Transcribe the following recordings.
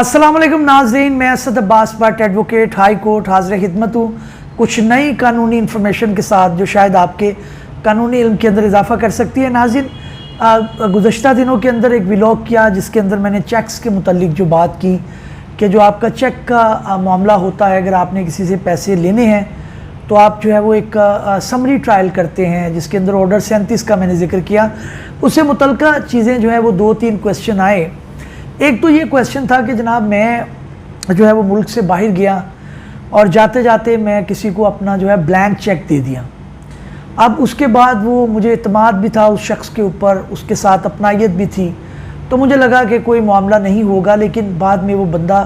अस्सलाम वालेकुम नाज़रीन, मैं Asad Abbas Bhatt advocate high court हाज़िर खिदमत हूँ कुछ नई कानूनी इन्फॉर्मेशन के साथ जो शायद आपके कानूनी इल्म के अंदर इजाफा कर सकती है। नाज़रीन, गुज़श्ता दिनों के अंदर एक व्लॉग किया जिसके अंदर मैंने चेक्स के मुतल्लिक जो बात की कि जो आपका चेक का मामला होता है, अगर आपने किसी से पैसे लेने हैं तो आप जो है वो एक समरी ट्रायल करते हैं जिसके अंदर ऑर्डर 37 का मैंने जिक्र किया। उससे मुतल्लिका चीज़ें जो है वो 2-3 क्वेश्चन आए। एक तो ये क्वेश्चन था कि जनाब मैं जो है वो मुल्क से बाहर गया और जाते जाते मैं किसी को अपना जो है ब्लैंक चेक दे दिया। अब उसके बाद वो मुझे इत्मीनान भी था उस शख्स के ऊपर, उसके साथ अपनायत भी थी, तो मुझे लगा कि कोई मामला नहीं होगा। लेकिन बाद में वो बंदा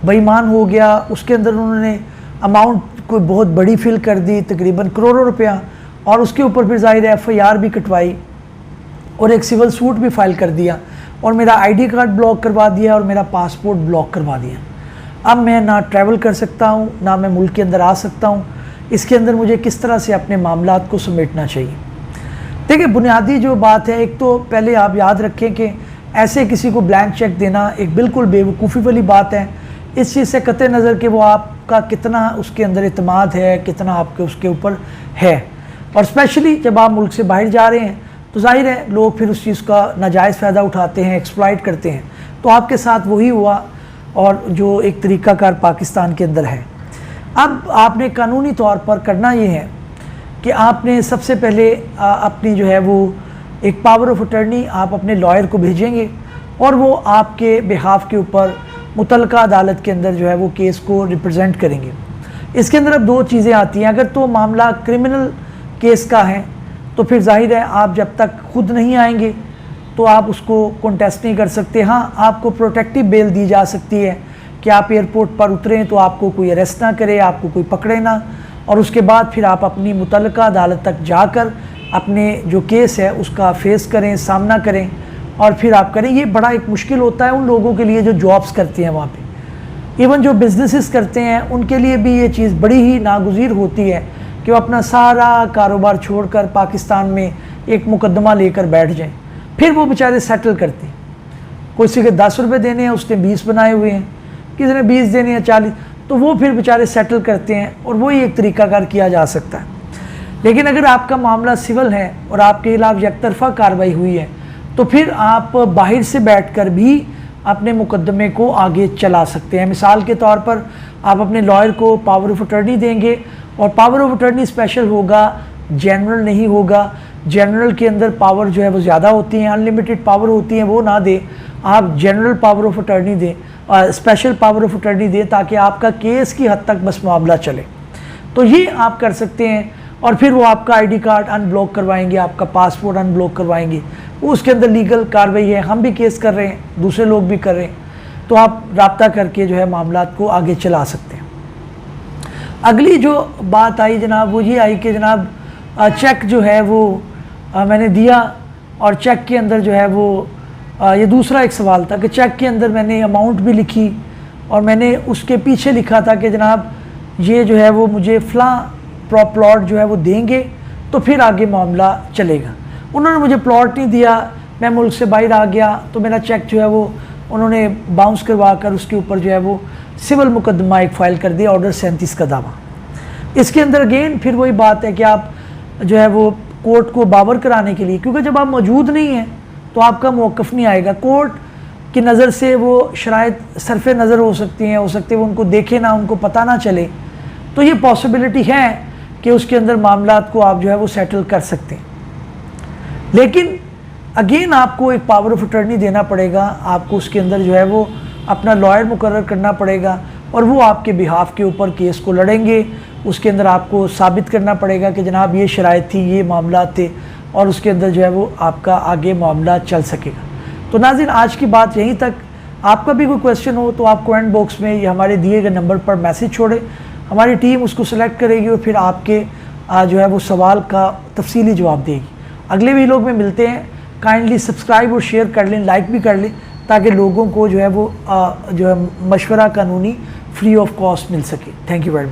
बेईमान हो गया। उसके अंदर उन्होंने अमाउंट कोई बहुत बड़ी फिल कर दी, तकरीबन करोड़ों रुपया, और उसके ऊपर फिर ज़ाहिर है FIR भी कटवाई और एक सिविल सूट भी फाइल कर दिया और मेरा ID कार्ड ब्लॉक करवा दिया और मेरा पासपोर्ट ब्लॉक करवा दिया। अब मैं ना ट्रैवल कर सकता हूँ, ना मैं मुल्क के अंदर आ सकता हूँ। इसके अंदर मुझे किस तरह से अपने मामलात को समेटना चाहिए? देखिए, बुनियादी जो बात है, एक तो पहले आप याद रखें कि ऐसे किसी को ब्लैंक चेक देना एक बिल्कुल बेवकूफ़ी वाली बात है। इस चीज़ से कतई नज़र कि वो आपका कितना उसके अंदर इत्मीनान है, कितना आपके उसके ऊपर है, और स्पेशली जब आप मुल्क से बाहर जा रहे हैं तो जाहिर है लोग फिर उस चीज़ का नाजायज़ फ़ायदा उठाते हैं, एक्सप्लॉइट करते हैं। तो आपके साथ वही हुआ, और जो एक तरीक़ाकार पाकिस्तान के अंदर है। अब आपने कानूनी तौर पर करना ये है कि आपने सबसे पहले अपनी जो है वो एक पावर ऑफ अटर्नी आप अपने लॉयर को भेजेंगे और वो आपके बिहाफ के ऊपर मुतल्लिका अदालत के अंदर जो है वो केस को रिप्रेजेंट करेंगे। इसके अंदर अब 2 चीज़ें आती हैं। अगर तो मामला क्रिमिनल केस का है तो फिर जाहिर है आप जब तक खुद नहीं आएंगे तो आप उसको कॉन्टेस्ट नहीं कर सकते। हाँ, आपको प्रोटेक्टिव बेल दी जा सकती है कि आप एयरपोर्ट पर उतरें तो आपको कोई अरेस्ट ना करे, आपको कोई पकड़े ना, और उसके बाद फिर आप अपनी मुतल्लिका अदालत तक जाकर अपने जो केस है उसका फेस करें, सामना करें, और फिर आप करें। ये बड़ा एक मुश्किल होता है उन लोगों के लिए जो जॉब्स करते हैं वहाँ पे, इवन जो बिजनेसेस करते हैं उनके लिए भी ये चीज़ बड़ी ही नागुज़ीर होती है कि वो अपना सारा कारोबार छोड़कर पाकिस्तान में एक मुकदमा लेकर बैठ जाएं। फिर वो बेचारे सेटल करते हैं। किसी के 10 रुपये देने हैं, उसने 20 बनाए हुए हैं, किसी ने 20 देने हैं 40, तो वो फिर बेचारे सेटल करते हैं, और वही एक तरीक़ाकार किया जा सकता है। लेकिन अगर आपका मामला सिविल है और आपके खिलाफ एकतरफ़ा कार्रवाई हुई है तो फिर आप बाहर से बैठकर भी अपने मुकदमे को आगे चला सकते हैं। मिसाल के तौर पर आप अपने लॉयर को पावर ऑफ अटर्नी देंगे, और पावर ऑफ अटर्नी स्पेशल होगा, जनरल नहीं होगा। जनरल के अंदर पावर जो है वो ज़्यादा होती हैं, अनलिमिटेड पावर होती हैं, वो ना दें। आप जनरल पावर ऑफ अटर्नी दें, स्पेशल पावर ऑफ अटर्नी दें, ताकि आपका केस की हद तक बस मामला चले। तो ये आप कर सकते हैं, और फिर वो आपका ID कार्ड अनब्लॉक करवाएंगे, आपका पासपोर्ट अनब्लॉक करवाएंगे। वो उसके अंदर लीगल कार्रवाई है, हम भी केस कर रहे हैं, दूसरे लोग भी कर रहे हैं, तो आप रब्ता करके जो है मामलात को आगे चला सकते हैं। अगली जो बात आई जनाब वो ये आई कि जनाब चेक जो है वो मैंने दिया, और चेक के अंदर जो है वो ये दूसरा एक सवाल था कि चेक के अंदर मैंने अमाउंट भी लिखी और मैंने उसके पीछे लिखा था कि जनाब ये जो है वो मुझे फ़लाँ प्लॉट जो है वो देंगे तो फिर आगे मामला चलेगा। उन्होंने मुझे प्लॉट नहीं दिया, मैं मुल्क से बाहर आ गया, तो मेरा चेक जो है वो उन्होंने बाउंस करवा कर उसके ऊपर जो है वो सिविल मुकदमा एक फ़ाइल कर दिया, ऑर्डर 37 का दावा। इसके अंदर अगेन फिर वही बात है कि आप जो है वो कोर्ट को बावर कराने के लिए, क्योंकि जब आप मौजूद नहीं हैं तो आपका मौक़िफ़ नहीं आएगा। कोर्ट की नज़र से वो शराइत सरफ़ नज़र हो सकती हैं, हो सकते वो उनको देखे ना, उनको पता ना चले, तो ये पॉसिबिलिटी है कि उसके अंदर मामलात को आप जो है वो सेटल कर सकते हैं। लेकिन अगेन आपको एक पावर ऑफ अटर्नी देना पड़ेगा, आपको उसके अंदर जो है वो अपना लॉयर मुकर्रर करना पड़ेगा, और वो आपके बिहाफ के ऊपर केस को लड़ेंगे। उसके अंदर आपको साबित करना पड़ेगा कि जनाब ये शराइत थी, ये मामला थे, और उसके अंदर जो है वो आपका आगे मामला चल सकेगा। तो नाज़रीन, आज की बात यहीं तक। आपका भी कोई क्वेश्चन हो तो आप कमेंट बॉक्स में या हमारे दिए गए नंबर पर मैसेज छोड़ें, हमारी टीम उसको सेलेक्ट करेगी और फिर आपके जो है वो सवाल का तफसीली जवाब देगी। अगले वीडियो में मिलते हैं। काइंडली सब्सक्राइब और शेयर कर लें, लाइक भी कर लें, ताकि लोगों को जो है वो जो है मशवरा कानूनी फ्री ऑफ कॉस्ट मिल सके। Thank you very much.